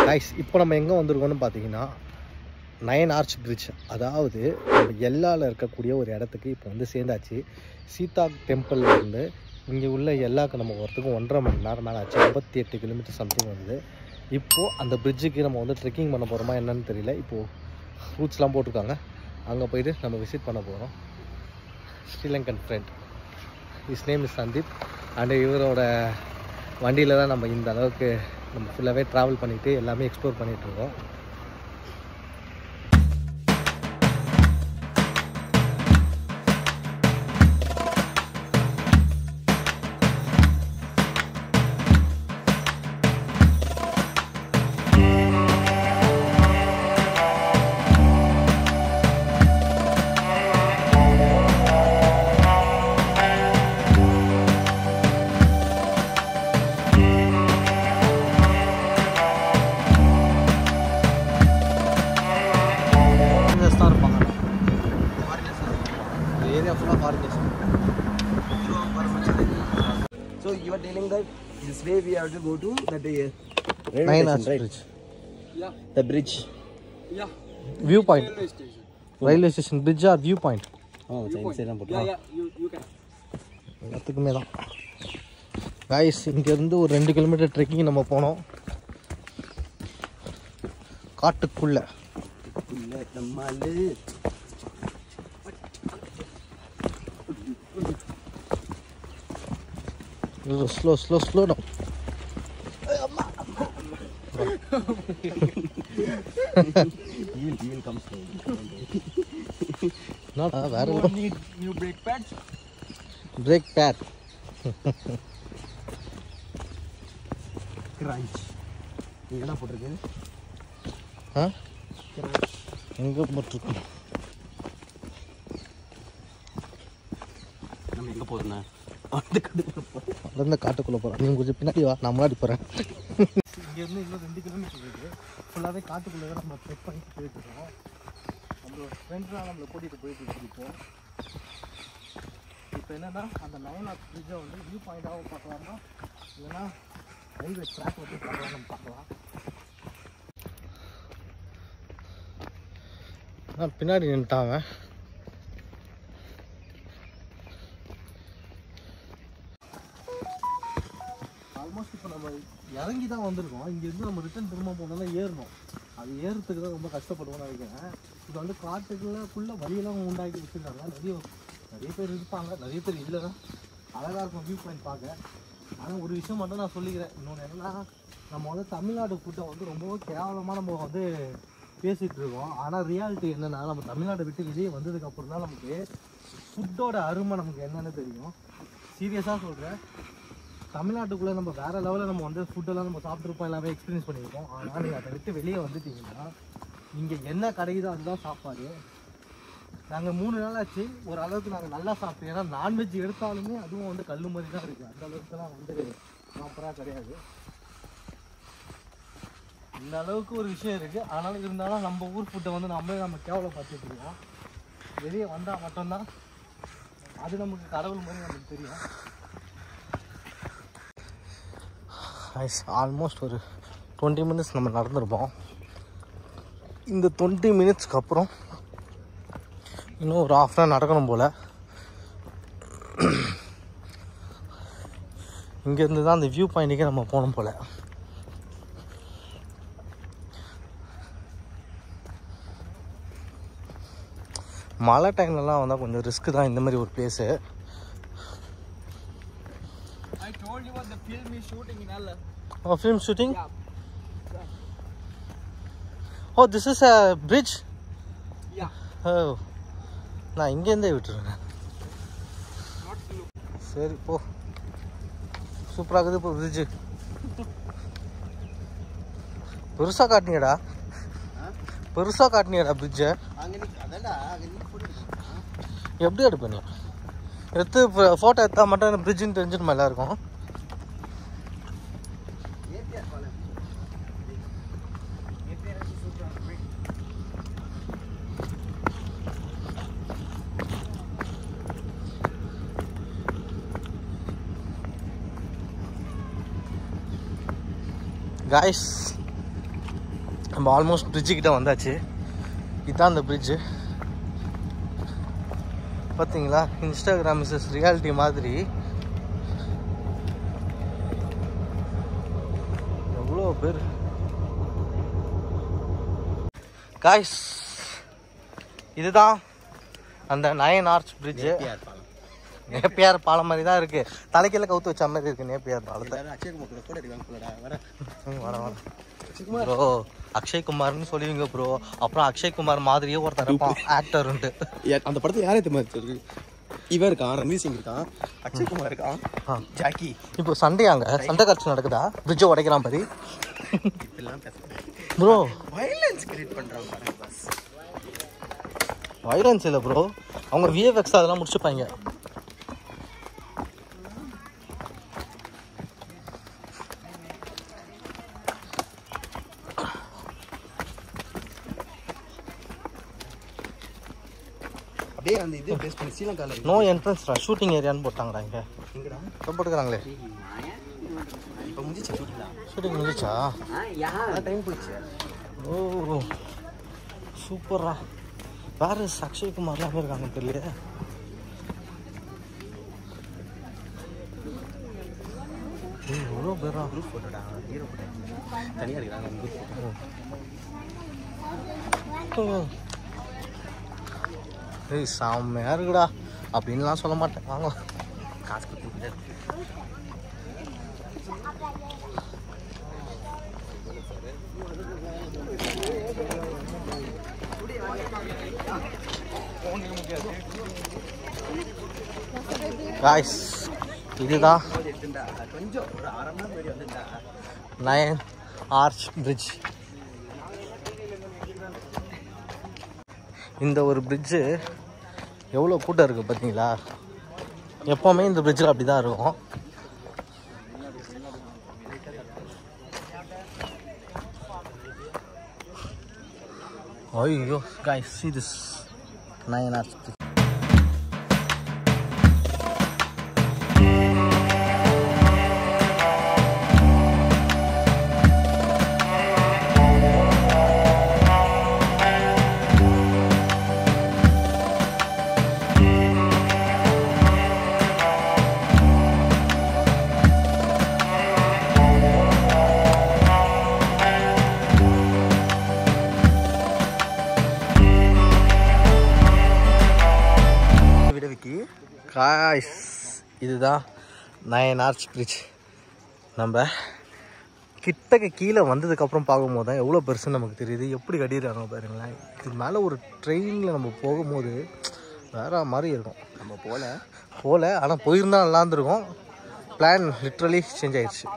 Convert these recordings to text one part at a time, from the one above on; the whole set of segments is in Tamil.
கைஸ் இப்போ நம்ம எங்கே வந்திருக்கோம்னு பார்த்தீங்கன்னா 9 ஆர்ச் பிரிட்ஜ், அதாவது நம்ம எல்லாவில் இருக்கக்கூடிய ஒரு இடத்துக்கு இப்போ வந்து சேர்ந்தாச்சு. சீதா டெம்பிள்லேருந்து இங்கே உள்ள எல்லாவுக்கு நம்ம வரத்துக்கு 1.5 மணி நேரம் மேலே ஆச்சு. 58 கிலோமீட்டர் சம்திங் வந்து. இப்போது அந்த பிரிட்ஜுக்கு நம்ம வந்து ட்ரெக்கிங் பண்ண போகிறோமா என்னன்னு தெரியல. இப்போது ரூட்ஸ்லாம் போட்டிருக்காங்க, அங்கே போய்ட்டு நம்ம விசிட் பண்ண போகிறோம். Sri Lankan friend, is name is Sandeep. And இவரோட வண்டியில் தான் நம்ம இந்த அளவுக்கு நம்ம ஃபுல்லாகவே ட்ராவல் பண்ணிவிட்டு எல்லாமே எக்ஸ்ப்ளோர் பண்ணிகிட்ருக்கோம். So you are telling that this way we have to go to that 9 Arch Bridge. Yeah. The bridge. Yeah. View point. Railway station. Railway station bridge or view point. Oh, Yeah, you can. எல்லாத்துக்குமே தான் கைஸ். இங்கேருந்து ஒரு 2 கிலோமீட்டர் ட்ரெக்கிங் நம்ம போனோம் காட்டுக்குள்ளே. Slow down. You will come slowly. என்னடா வேற You need new brake pads. Break bad. Crunch. You என்ன போட்டுருக்கு? ஆ எங்கே போட்டிருக்கோம்? நம்ம எங்கே போகிறோம்? அந்த காட்டுக்குள்ளே போகிறோம். நீங்கள் கொஞ்சம் பின்னாடி வா, நான் முன்னாடி போகிறேன். இங்கேருந்து இன்னும் 2 கிலோமீட்டர் இருக்குது. ஃபுல்லாகவே காட்டுக்குள்ளே தான் நம்ம ட்ரெக் பண்ணிட்டு போயிட்டுருக்கோம். நம்மளோட ஃப்ரெண்ட்ஸ்லாம் நம்மளை கூட்டிகிட்டு போயிட்டு இருக்கோம். இப்போ என்னென்னா அந்த 9 ஆர்ச் பிரிட்ஜை வந்து வியூ பாயிண்டாகவும் பார்க்கலாமா, இல்லைன்னா ரயில்வே ட்ராக் வந்து பார்க்கலாம். நம்ம பார்க்கலாம். பின்னாடி நின்ட்டாங்க. ஆல்மோஸ்ட் இப்போ நம்ம இறங்கி தான் வந்திருக்கோம். இங்கேருந்து நம்ம ரிட்டன் திரும்ப போனோம்னா ஏறணும். அது ஏறுறதுக்கு தான் ரொம்ப கஷ்டப்படுவோம்னு நினைக்கிறேன். இது வந்து காட்டுக்குள்ளே வழியெல்லாம் உண்டாக்கி வச்சுருக்காங்க. நிறைய பேர் இருப்பாங்க, நிறைய பேர் இல்லைன்னா அழகாக இருக்கும் வியூ பாயிண்ட் பார்க்க. ஆனால் ஒரு விஷயம் மட்டும் நான் சொல்லிக்கிறேன். இன்னொன்று என்னன்னா, நம்ம வந்து தமிழ்நாடு ஃபுட்டை வந்து ரொம்பவும் கேவலமாக நம்ம வந்து பேசிகிட்டு இருக்கோம். ஆனால் ரியாலிட்டி என்னென்னா, நம்ம தமிழ்நாட்டை விட்டு வெளியே வந்ததுக்கப்புறம் தான் நமக்கு ஃபுட்டோட அருமை நமக்கு என்னென்னு தெரியும். சீரியஸாக சொல்கிறேன். தமிழ்நாட்டுக்குள்ளே நம்ம வேறு லெவலில் நம்ம வந்து ஃபுட்டெல்லாம் நம்ம சாப்பிட்ருப்போம், எல்லாமே எக்ஸ்பீரியன்ஸ் பண்ணியிருக்கோம். ஆனால் நீங்கள் அதை விட்டு வெளியே வந்துட்டீங்கன்னா இங்கே என்ன கிடைக்குதோ அதுதான் சாப்பாடு. நாங்கள் 3 நாள் ஆச்சு, ஒரு அளவுக்கு நாங்கள் நல்லா சாப்பிட்டோம். ஏன்னா நான்வெஜ் எடுத்தாலுமே அதுவும் வந்து கல் மாதிரி தான் இருக்குது. அந்த அளவுக்குலாம் வந்து ப்ராப்பராக கிடையாது. இந்த அளவுக்கு ஒரு விஷயம் இருக்குது. ஆனாலும் இருந்தாலும் நம்ம ஊர் ஃபுட்டை வந்து நம்ம கேவலம் பார்த்துட்டு இருக்கோம். வெளியே வந்தால் மட்டும்தான் அது நமக்கு கடவுள் மாதிரி நமக்கு தெரியும். ஆல்மோஸ்ட் ஒரு 20 மினிட்ஸ் நம்ம நடந்துருப்போம். இந்த 20 மினிட்ஸ்க்கு அப்புறம் இன்னும் ஒரு ½ hour நடக்கணும் போல். இங்கேருந்து தான் அந்த வியூ பாயிண்ட்டுக்கே நம்ம போகணும் போல். மழை டைம்லலாம் வந்தால் கொஞ்சம் ரிஸ்க்கு தான் இந்த மாதிரி ஒரு place. I told you what the film is shooting in Allah. Oh, film shooting? Yeah. Oh, this is a bridge? Yeah. Oh. நான் இங்கேருந்தே விட்டுருவேன். Not slow. சரி போ. சூப்பராக இருக்குது இப்போ பிரிட்ஜு. பெருசாக காட்டினியடா, பெருசாக காட்டினியடா பிரிட்ஜை. எப்படி எடுப்பேன் நீ? எடுத்து ஃபோட்டோ எடுத்தால் மட்டும் எனக்கு பிரிட்ஜுன்னு தெரிஞ்சிடுமா எல்லாருக்கும்? Guys, நம்ம ஆல்மோஸ்ட் பிரிட்ஜுக்கிட்ட வந்தாச்சு. இதுதான் அந்த பிரிட்ஜு. பார்த்தீங்களா, இன்ஸ்டாகிராம் இஸ் ரியாலிட்டி மாதிரி எவ்வளோ பேர். காய்ஸ், இதுதான் அந்த 9 ஆர்ச் பிரிட்ஜு. நேப்பியார் பாலம் மாதிரி தான் இருக்கு. தலைக்கையில கவுத்து வச்ச மாதிரி இருக்கு நேப்பியார் பாலத்தை. ப்ரோ அக்ஷய்குமார்னு சொல்லுவீங்க ப்ரோ. அப்புறம் அக்ஷய்குமார் மாதிரியே ஒருத்தர் ஆக்டர் உண்டு. அந்த படத்துல யாரே தெரியுமா? இவன் இருக்கான், ரன்வீர் சிங் இருக்கான், அக்ஷய்குமார் இருக்கான், ஜாக்கி. இப்போ சண்டே சண்டை காட்சி நடக்குதா? பிரிட்ஜை உடைக்கிறான் பாரு ப்ரோ. வயலன்ஸ் கிரியேட் பண்றாங்க. வைலன்ஸ் இல்லை ப்ரோ, அவங்க விஎஃப்எக்ஸ் அதெல்லாம் முடிச்சுப்பாங்க. அப்படியே அந்த இது பேஸ் பண்ணி ஸ்ரீலங்கால நோ என்ட்ரன்ஸ்டா, ஷூட்டிங் ஏரியான்னு போட்டாங்கடா. இங்கே எங்கடா போட்டுக்கிறாங்களே. இப்போ முடிச்சு ஷூட்டிங் முடிச்சா? டைம் போயிடுச்சு. ஓ சூப்பரா. வேறு அக்ஷய்குமார்லாம் இருக்காங்க தெரியல. எவ்வளோ பேரா? குரூப் ஃபோட்டோடா, ஹீரோ ஃபோட்டோ தனியாக இருக்கிறாங்க. ஏய் செம்மையாக இருக்குடா அப்படின்லாம் சொல்ல மாட்டேன். வாங்க காசு கொடுத்து காய்ஸ், இதுதான் கொஞ்சம் ஒரு 1/2 மணி நேரம் வந்துட்டா 9 ஆர்ச் பிரிட்ஜ். இந்த ஒரு பிரிட்ஜு எவ்வளோ கூட்டம் இருக்குது பார்த்தீங்களா? எப்போவுமே இந்த பிரிட்ஜில் அப்படி தான் இருக்கும். ஐயோ guys, see this 9 arch bridge. Guys, இதுதான் 9 ஆர்ச் பிரிட்ஜ். நம்ம கிட்டக்கு கீழே வந்ததுக்கப்புறம் பார்க்கும்போது தான் எவ்வளோ பெருசுன்னு நமக்கு தெரியுது. எப்படி கட்டிடுறாங்க பாருங்களேன். இதுக்கு மேலே ஒரு ட்ரெயினில் நம்ம போகும்போது வேறு மாதிரி இருக்கும். நம்ம போகல ஆனால் போயிருந்தால் நல்லா இருந்திருக்கும். பிளான் லிட்ரலி சேஞ்ச் ஆயிடுச்சு.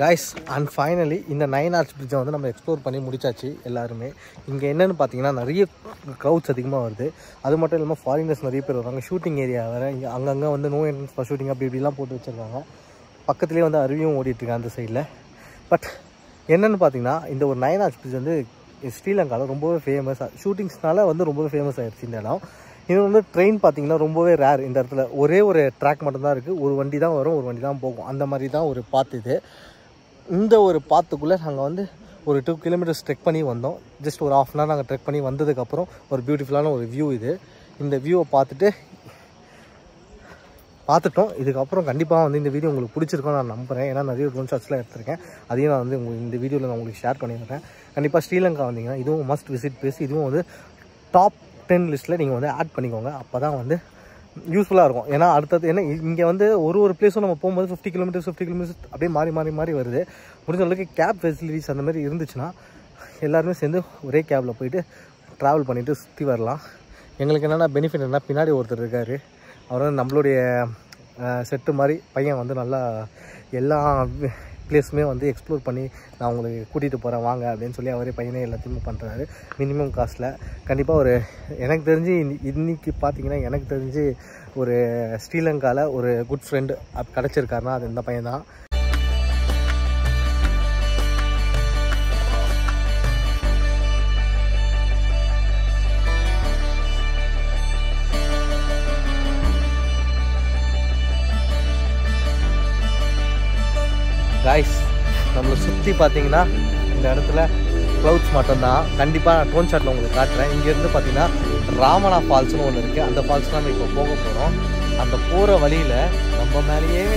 கைஸ், அண்ட் ஃபைனலி இந்த 9 ஆர்ச் பிரிட்ஜை வந்து நம்ம எக்ஸ்ப்ளோர் பண்ணி முடிச்சாச்சு எல்லாருமே. இங்கே என்னென்னு பார்த்தீங்கன்னா நிறைய க்ரௌட்ஸ் அதிகமாக வருது. அது மட்டும் இல்லாமல் ஃபாரினர்ஸ் நிறைய பேர் வராங்க. ஷூட்டிங் ஏரியா வேறு இங்கே அங்கங்கே வந்து நோ என்ட்ரன்ஸ் ஃபார் ஷூட்டிங் அப்படி இப்படிலாம் போட்டு வச்சுருக்காங்க. பக்கத்துலேயே வந்து அருவியும் ஓடிட்டுருக்காங்க அந்த சைடில். பட் என்னென்னு பார்த்தீங்கன்னா இந்த ஒரு 9 ஆர்ச் பிரிட்ஜ் வந்து ஸ்ரீலங்காவில் ரொம்பவே ஃபேமஸ். ஷூட்டிங்ஸ்னால வந்து ரொம்பவே ஃபேமஸ் ஆகிடுச்சு இந்த இடம். இது வந்து ட்ரெயின் பார்த்தீங்கன்னா ரொம்பவே ரேர். இந்த இடத்துல ஒரே ஒரு ட்ராக் மட்டும்தான் இருக்குது. ஒரு வண்டி தான் வரும், ஒரு வண்டி தான் போகும். அந்த மாதிரி தான் ஒரு பாத்து இது. இந்த ஒரு பாத்துக்குள்ளே நாங்கள் வந்து ஒரு 2 கிலோமீட்டர்ஸ் ட்ரெக் பண்ணி வந்தோம். ஜஸ்ட் ஒரு 1/2 hour நாங்கள் ட்ரெக் பண்ணி வந்ததுக்கப்புறம் ஒரு பியூட்டிஃபுல்லான ஒரு வியூ இது. இந்த வியூவை பார்த்துட்டோம். இதுக்கப்புறம் கண்டிப்பாக வந்து இந்த வீடியோ உங்களுக்கு பிடிச்சிருக்கோம் நான் நம்புகிறேன். ஏன்னா நிறைய ட்ரோன் ஷாட்ஸ்லாம் எடுத்திருக்கேன். அதையும் நான் வந்து இந்த வீடியோவில் நான் உங்களுக்கு ஷேர் பண்ணிடுறேன். கண்டிப்பாக ஸ்ரீலங்கா வந்தீங்கன்னா இதுவும் மஸ்ட் விசிட் பிளேஸ். இதுவும் வந்து டாப் 10 லிஸ்ட்டில் நீங்கள் வந்து ஆட் பண்ணிக்கோங்க. அப்போ தான் வந்து யூஸ்ஃபுல்லாக இருக்கும். ஏன்னா அடுத்தது ஏன்னா இங்கே வந்து ஒரு பிளேஸும் நம்ம போகும்போது 50 கிலோமீட்டர்ஸ் அப்படியே மாறி வருது. முடிஞ்ச அளவுக்கு கேப் ஃபெசிலிட்டிஸ் அந்த மாதிரி இருந்துச்சுன்னா எல்லாருமே சேர்ந்து ஒரே கேபில் போயிட்டு ட்ராவல் பண்ணிவிட்டு சுற்றி வரலாம். எங்களுக்கு என்னென்னா பெனிஃபிட் என்ன, பின்னாடி ஒருத்தர் இருக்கார். அவர் வந்து நம்மளுடைய செட்டு மாதிரி பையன் வந்து நல்லா எல்லா பிளேஸுமே வந்து எக்ஸ்ப்ளோர் பண்ணி நான் உங்களுக்கு கூட்டிகிட்டு போகிறேன் வாங்க அப்படின்னு சொல்லி அவரே பையனே எல்லாத்தையுமே பண்ணுறாரு மினிமம் காஸ்ட்டில். கண்டிப்பாக ஒரு எனக்கு தெரிஞ்சு இன்றைக்கி பார்த்தீங்கன்னா எனக்கு தெரிஞ்சு ஒரு ஸ்ரீலங்காவில் ஒரு குட் ஃப்ரெண்டு கிடச்சிருக்காருன்னா அது இந்த பையன் தான். காய்ஸ் நம்மளை சுற்றி பார்த்தீங்கன்னா இந்த இடத்துல க்ளவுட்ஸ் மட்டும்தான். கண்டிப்பாக நான் ட்ரோன் ஷாட்டில் உங்களுக்கு காட்டுறேன். இங்கேருந்து பார்த்தீங்கன்னா ராமனா ஃபால்ஸ்னு ஒன்று இருக்குது. அந்த ஃபால்ஸ் நம்ம இப்போ போக போகிறோம். அந்த போகிற வழியில் நம்ம மேலேயே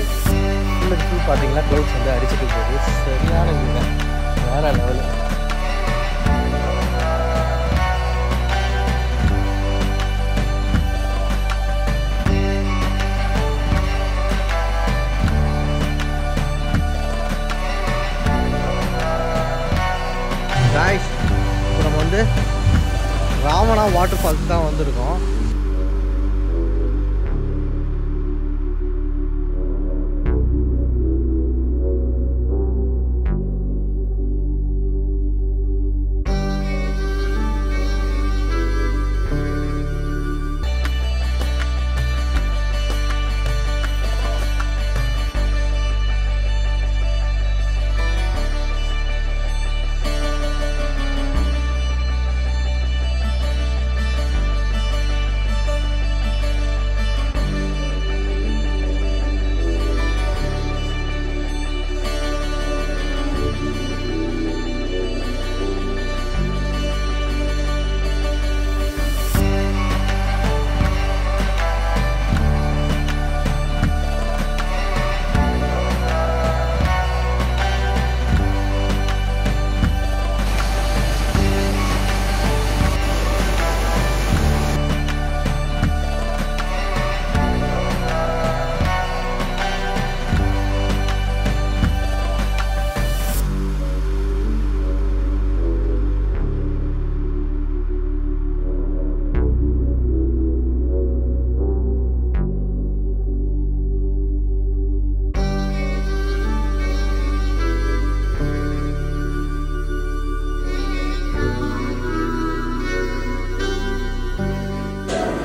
ஃபுல் பார்த்தீங்கன்னா க்ளவுட்ஸ் வந்து அடிச்சுட்டு போகுது. சரியான இதுங்க, வேறு லெவலு. காய்ஸ் இப்போ நம்ம வந்து ராமனா வாட்டர் ஃபால்ஸ் தான் வந்திருக்கோம்.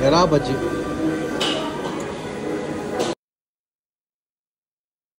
எறா பஜ்ஜி